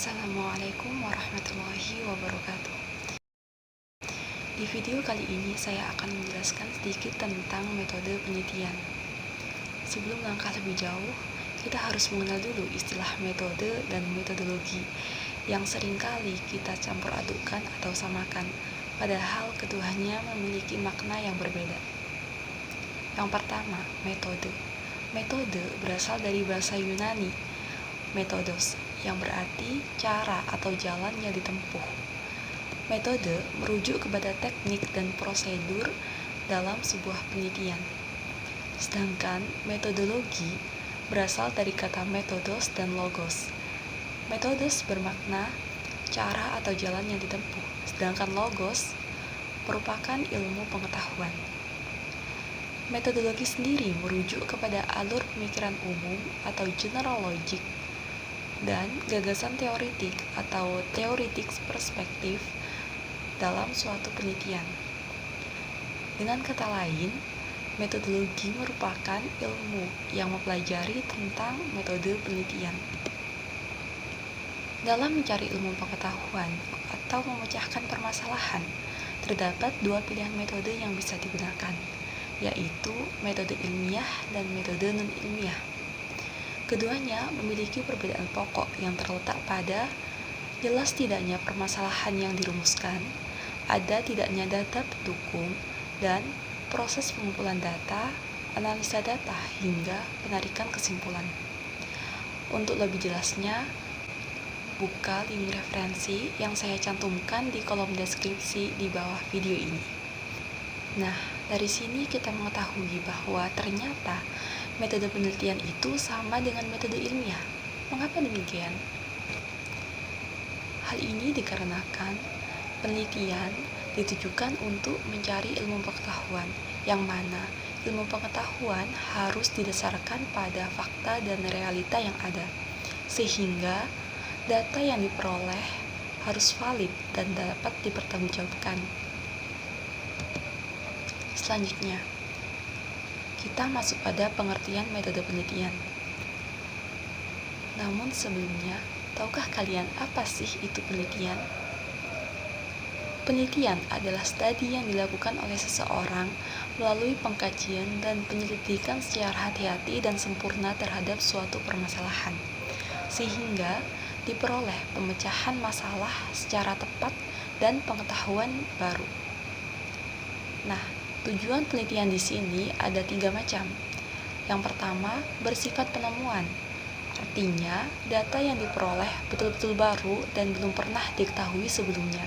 Assalamualaikum warahmatullahi wabarakatuh. Di video kali ini saya akan menjelaskan sedikit tentang metode penelitian. Sebelum langkah lebih jauh, kita harus mengenal dulu istilah metode dan metodologi yang seringkali kita campur adukkan atau samakan, padahal keduanya memiliki makna yang berbeda. Yang pertama, metode. Metode berasal dari bahasa Yunani, metodos, yang berarti cara atau jalan yang ditempuh. Metode merujuk kepada teknik dan prosedur dalam sebuah penelitian. Sedangkan metodologi berasal dari kata metodos dan logos. Metodos bermakna cara atau jalan yang ditempuh, sedangkan logos merupakan ilmu pengetahuan. Metodologi sendiri merujuk kepada alur pemikiran umum atau general logic dan gagasan teoritik atau theoretic perspektif dalam suatu penelitian. Dengan kata lain, metodologi merupakan ilmu yang mempelajari tentang metode penelitian. Dalam mencari ilmu pengetahuan atau memecahkan permasalahan, terdapat dua pilihan metode yang bisa digunakan, yaitu metode ilmiah dan metode non-ilmiah. Keduanya memiliki perbedaan pokok yang terletak pada jelas tidaknya permasalahan yang dirumuskan, ada tidaknya data pendukung, dan proses pengumpulan data, analisa data, hingga penarikan kesimpulan. Untuk lebih jelasnya, buka link referensi yang saya cantumkan di kolom deskripsi di bawah video ini. Nah, dari sini kita mengetahui bahwa ternyata metode penelitian itu sama dengan metode ilmiah. Mengapa demikian? Hal ini dikarenakan penelitian ditujukan untuk mencari ilmu pengetahuan, yang mana ilmu pengetahuan harus didasarkan pada fakta dan realita yang ada, sehingga data yang diperoleh harus valid dan dapat dipertanggungjawabkan. Selanjutnya, kita masuk pada pengertian metode penelitian. Namun sebelumnya, tahukah kalian apa sih itu penelitian? Penelitian adalah studi yang dilakukan oleh seseorang melalui pengkajian dan penyelidikan secara hati-hati dan sempurna terhadap suatu permasalahan, sehingga diperoleh pemecahan masalah secara tepat dan pengetahuan baru. Nah, tujuan penelitian di sini ada 3 macam. Yang pertama, bersifat penemuan. Artinya, data yang diperoleh betul-betul baru dan belum pernah diketahui sebelumnya.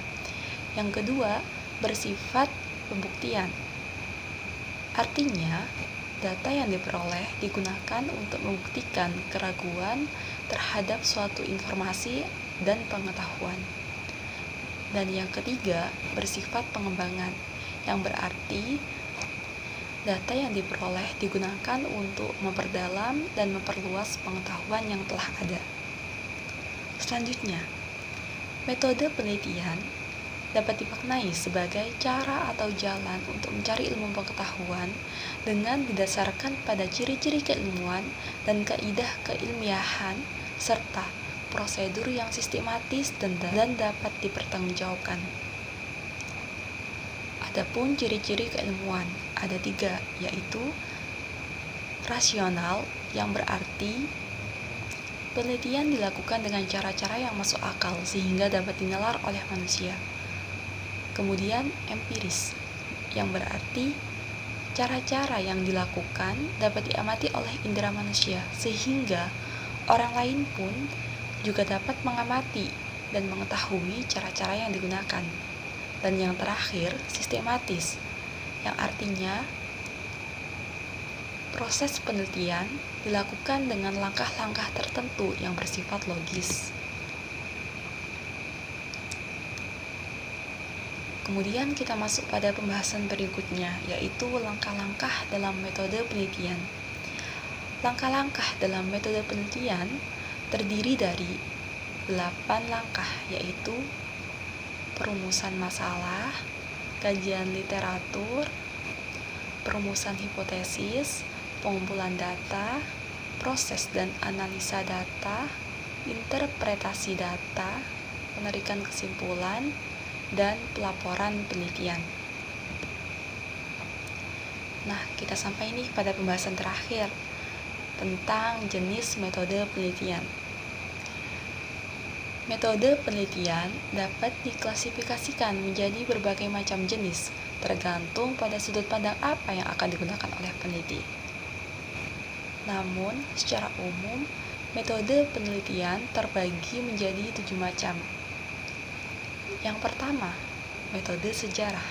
Yang kedua, bersifat pembuktian. Artinya, data yang diperoleh digunakan untuk membuktikan keraguan terhadap suatu informasi dan pengetahuan. Dan yang ketiga, bersifat pengembangan, yang berarti data yang diperoleh digunakan untuk memperdalam dan memperluas pengetahuan yang telah ada. Selanjutnya, metode penelitian dapat dimaknai sebagai cara atau jalan untuk mencari ilmu pengetahuan dengan didasarkan pada ciri-ciri keilmuan dan kaidah keilmiahan serta prosedur yang sistematis dan dapat dipertanggungjawabkan. Adapun ciri-ciri keilmuan ada 3, yaitu rasional, yang berarti penelitian dilakukan dengan cara-cara yang masuk akal sehingga dapat dinalar oleh manusia. Kemudian empiris, yang berarti cara-cara yang dilakukan dapat diamati oleh indera manusia sehingga orang lain pun juga dapat mengamati dan mengetahui cara-cara yang digunakan. Dan yang terakhir, sistematis, yang artinya proses penelitian dilakukan dengan langkah-langkah tertentu yang bersifat logis. Kemudian kita masuk pada pembahasan berikutnya, yaitu langkah-langkah dalam metode penelitian. Langkah-langkah dalam metode penelitian terdiri dari 8 langkah, yaitu perumusan masalah, kajian literatur, perumusan hipotesis, pengumpulan data, proses dan analisa data, interpretasi data, penarikan kesimpulan, dan pelaporan penelitian. Nah, kita sampai nih pada pembahasan terakhir tentang jenis metode penelitian. Metode penelitian dapat diklasifikasikan menjadi berbagai macam jenis, tergantung pada sudut pandang apa yang akan digunakan oleh peneliti. Namun, secara umum, metode penelitian terbagi menjadi 7 macam. Yang pertama, metode sejarah.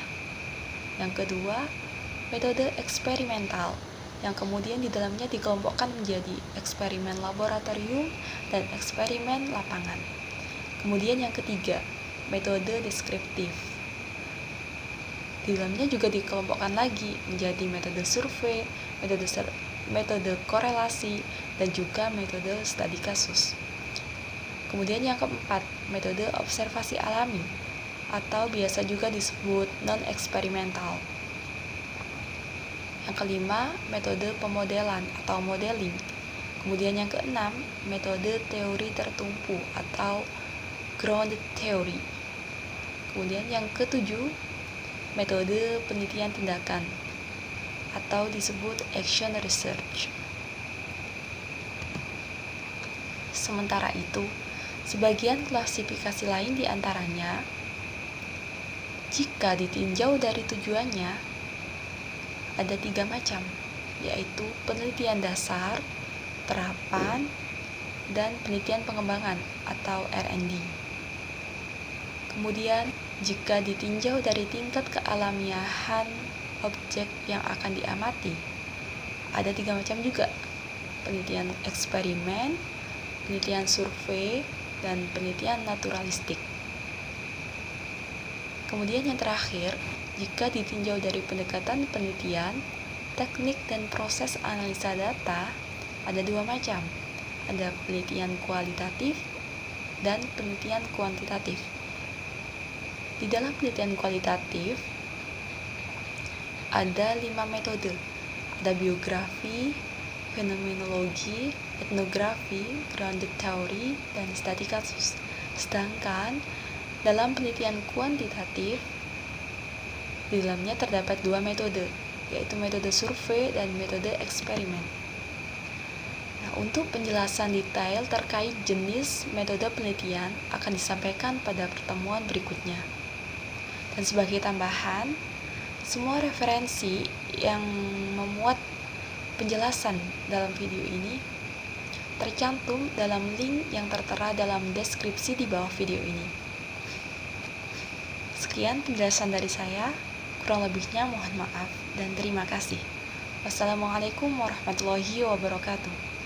Yang kedua, metode eksperimental, yang kemudian di dalamnya dikelompokkan menjadi eksperimen laboratorium dan eksperimen lapangan. Kemudian yang ketiga, metode deskriptif. Di dalamnya juga dikelompokkan lagi menjadi metode survei, metode korelasi, dan juga metode studi kasus. Kemudian yang keempat, metode observasi alami, atau biasa juga disebut non-eksperimental. Yang kelima, metode pemodelan atau modeling. Kemudian yang keenam, metode teori tertumpu atau grounded theory. Kemudian yang ketujuh, metode penelitian tindakan atau disebut action research. Sementara itu, sebagian klasifikasi lain diantaranya, jika ditinjau dari tujuannya, ada 3 macam, yaitu penelitian dasar, terapan, dan penelitian pengembangan atau R&D. Kemudian, jika ditinjau dari tingkat kealamiahan objek yang akan diamati, ada 3 macam juga, penelitian eksperimen, penelitian survei, dan penelitian naturalistik. Kemudian yang terakhir, jika ditinjau dari pendekatan penelitian, teknik dan proses analisa data, ada 2 macam, ada penelitian kualitatif dan penelitian kuantitatif. Di dalam penelitian kualitatif, ada 5 metode, ada biografi, fenomenologi, etnografi, grounded theory, dan studi kasus. Sedangkan dalam penelitian kuantitatif, di dalamnya terdapat 2 metode, yaitu metode survei dan metode eksperimen. Nah, untuk penjelasan detail terkait jenis metode penelitian akan disampaikan pada pertemuan berikutnya. Dan sebagai tambahan, semua referensi yang memuat penjelasan dalam video ini tercantum dalam link yang tertera dalam deskripsi di bawah video ini. Sekian penjelasan dari saya, kurang lebihnya mohon maaf dan terima kasih. Wassalamualaikum warahmatullahi wabarakatuh.